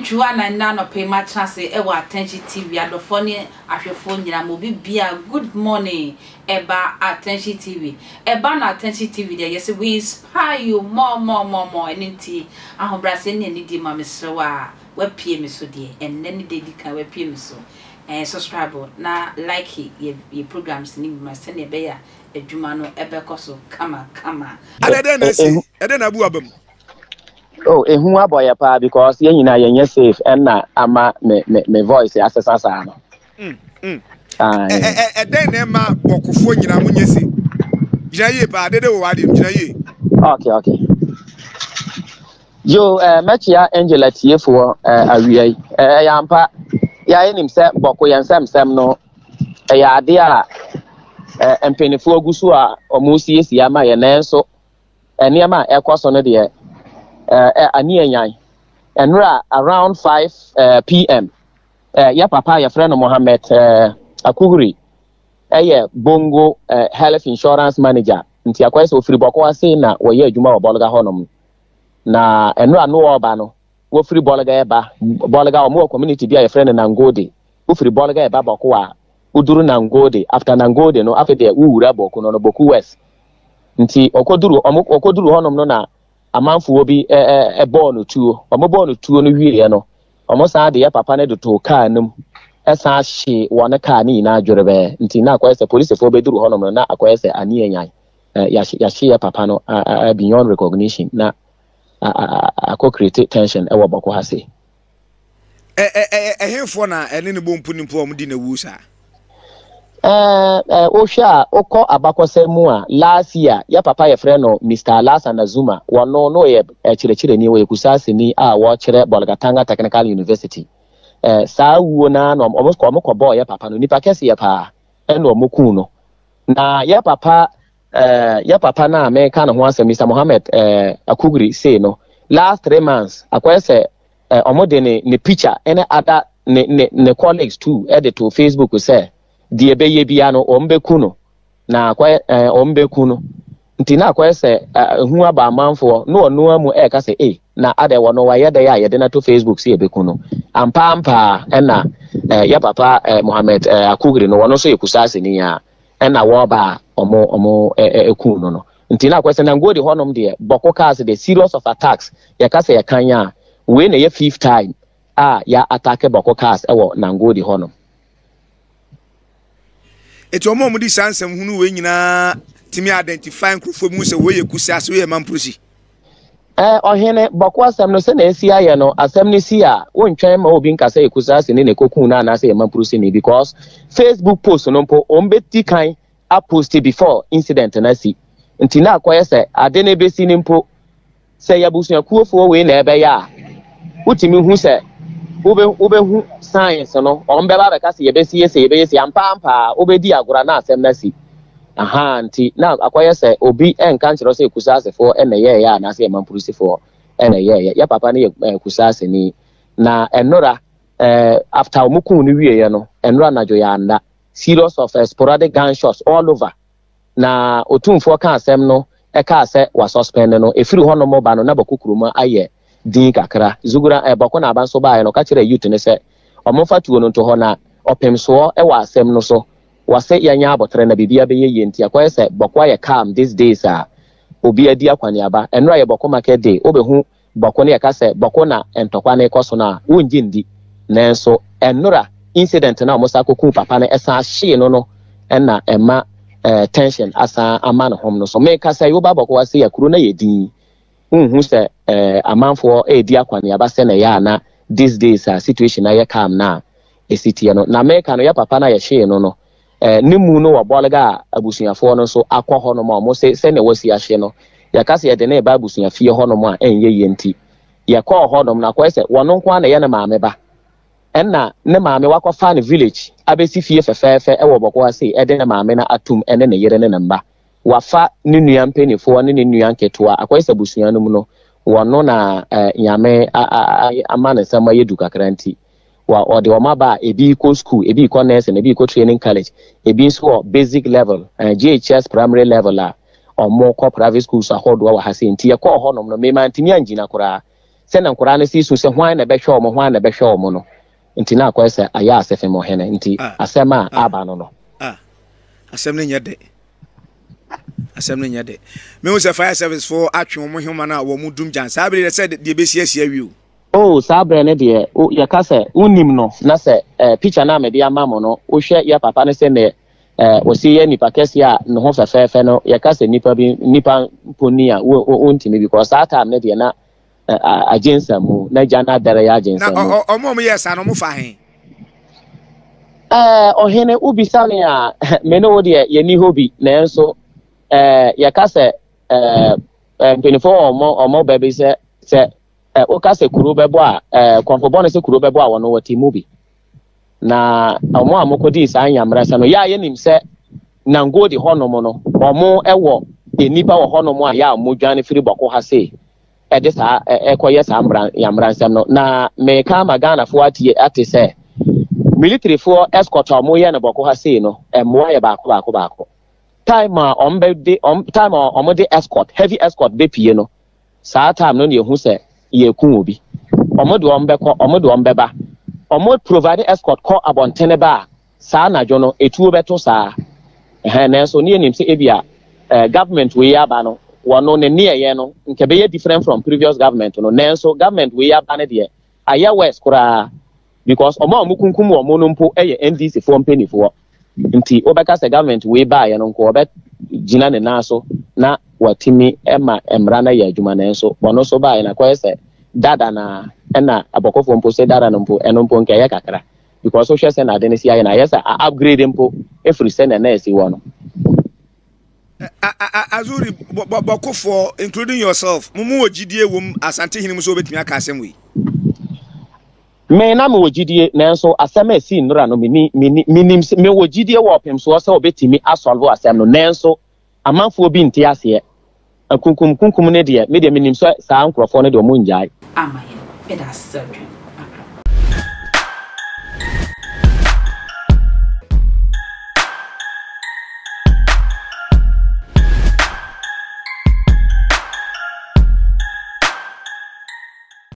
Chua na no pay my chance ewa attention TV adofone ahwefo nyina mo bibia good morning eba attention TV eba na attention TV there yes we inspire you more enti ahobrase ne di ma mesrewa we pie me so de enne ne de kan we pie me so subscribe na like ye programs ni ma se ne be ya adwuma no ebe koso kama adede na si ede na bu abam. Oh, who are boy pa because you know you're safe and na ama me voice asesa no. Then ma bokofo nyina munyesi. Gina ye pa dede wo wade gina ye. Okay. Yo machia Angela tiefo awiai. Yampa ya enim se boko yansem no ya ade a empenifo agusu a omusiesie ama ye nenso eniama ekoso no de aniyanyan enra around 5 p.m. Ya papa ya friend Mohammed Akuguri bongo health insurance manager nti akwese ofiri boko ase na wo ye adwuma wo bolga honom na enra no oba no wo free bolga eba bolga o mo community bia ya friend na ngode wo free bolga eba boko a uduru na ngode after na ngode no after the uwura boko no boku west nti okoduru honom no na amanfo obi ball no tuo ball no tuo no wie no sa de ya papa ne do to car num esa hye wona car ni na adworebe nti na akwese police fo beduru honom na akwese aniyanyan ya hye ya papa no beyond recognition na create tension e wo boko ha se hemfo na ene ne bompu ni mpo omdi na wusa Osha oko abakosemu a last year ya papa ye frɛ no Mr. Lasan Azuma wono no ye chirechire ni we kusase ni a wo kire Bolgatanga Technical University saa wuo na no omoko boy ya papa no nipa kese ya pa eno omoku no na ya papa na America no ho asem Mr. Mohammed Akuguri say no last 3 months akwese omode ne picture ene other ne colleagues too edit to Facebook say die beye bia no ombeku no na kwa ombeku no nti na kwa se hu aba amanfo no onu amu ka se na ade wono wa yede ya yede na to Facebook se ebeku no ampa na ya papa Mohammed Akugri no wono so yekusase ni ya na wo ba omo eku no nti na kwa se na ngodi honom de boko cars the series of attacks ya ka se ya kanya we na ye 5th time ya attack boko cars ewo na ngodi honom. Eto omo di sansem hunu we nyina timi identify nkrofo mu se we yekusa se we mamprosi ohene boko asem no se na esi aye no asem ni si a wontwen ma obi nkasa yekusa se ne kokun na na se mamprosi ni because Facebook post no mpo ombeti kan a post before incident na si nti na akoye se ade na besi ni mpo se yabusu akuofo we na ebe ya utimi hu se ube hu science no ombe ba ka se yebesi ampa obedi agora na asem na si nti na akoye se obi enka nchiro se kusase fo ene ye ya na se mampurusi fo ene ye ya papa ne kusase ni na enora after omuku ni wie no enora na jo ya anda series of sporadic gunshots all over na otumfo ka asem no ka se wa suspend no efiri hono mo ba no na bakukuruma aye din kakra zugura bako na abanso ba no ka kire youth ne se omofa tuo no to ho na opemso wa asem no so wase yanya abotre na bibia be ye ntia kwa se bako ye calm these days obi adi akwani aba enra ye bako market day obehu bako ne ka se bako na entokwa na ekoso na wonji ndi nenso enra incident na omosa koku papa na esa hye no na ema tension asa ama no hom no so me ka se yo ba bako wase ya kuro na ye din hu se amanfo edi akwani aba se na ya na these days situation na ye calm na esiti no na me ka no ya papa na ye hye no nimu no wabolga abusuafo no so akọ ho no ma mo se ne wasi ahye no ya kase ye de na ba abusuafie ho no ma enye yenti ya kọ ho no na kwese wono nko na ye na maame ba enna ne maame wakọ fan village abesi fie fefefe wo boko ase ede na maame na atum ene ne yere ne namba wafa ne nua mpenifo ne nua nketoa akwese abusua no mu no wono na nyame amane sama yedu kakranti wa ode o maba ebi ko school ebi ko nurse ebi ko training college ebi so basic level GHS primary level omo ko private schools ahodo wa hase nti ye ko honom no me mantimi anjina kura send and Koran see so wine a better or one a better mono. Nti na akwa se aya asefe mo hene nti asema aba no no asem ne nyade me hu se fire service for atwe mo huma na wo mu dum jan sabe de said de be sia wiu oh sabre ne de ya ka se unim no na se picture na me de amamo no wo hwe ya papa ne se ne wo si ye nipa kese a no ho fefefe no ya ka se nipa mponi a wo ntimi because that time ne de na agensa mu na jana dare ya agensa mu na omo yes ano mu fa hen ohene ubisa me a me no de ye ni hobi na enso ya ka se 24 omo bebe se o ka se kuro bebo a konfo se kuro bebo a wono wati mu bi na omo amokodi sa anyamra se no ya ye nim se na ngodi hono no omo ewo enipa wo hono mu a ya mo dwane firi boko ha se edisa ekoye sa yamra nsem no na me ka magana fo ati se military for escort omo ye na boko ha se no mo ye baako time omo de escort heavy escort be pie no saa time no ne hu se ye kun obi omo de ombeba omo provide escort call abontene ba saa na jo no etuo beto saa na so ne nim se ebia government we aba no wono ne ye no nke be different from previous government no nenso government we aba ne de aya west kura because omo kunkum omo no mpo NDC for mpeni for nti obeka se government we ba ye no nko obe gina ne naso na watimi ema emra na ya adwuma nenso wono so ba ye na kwa se dada na na abokofo mpo se dada no mpo eno mpo nke ye kakra because so hwese na de ne si aye na yes upgrade mpo every send na esi wono Azuri bokofo including yourself mumu wogidie wom asante hini muso betimi aka asem we me na me wogidie nanso asem esi nura no minim me wogidie wo pem so se obetimi asolve asem no nanso amanfo bi nte ase kunkum ne de me de minim so saa nkrofo ne de omo njai amaye beda sadwe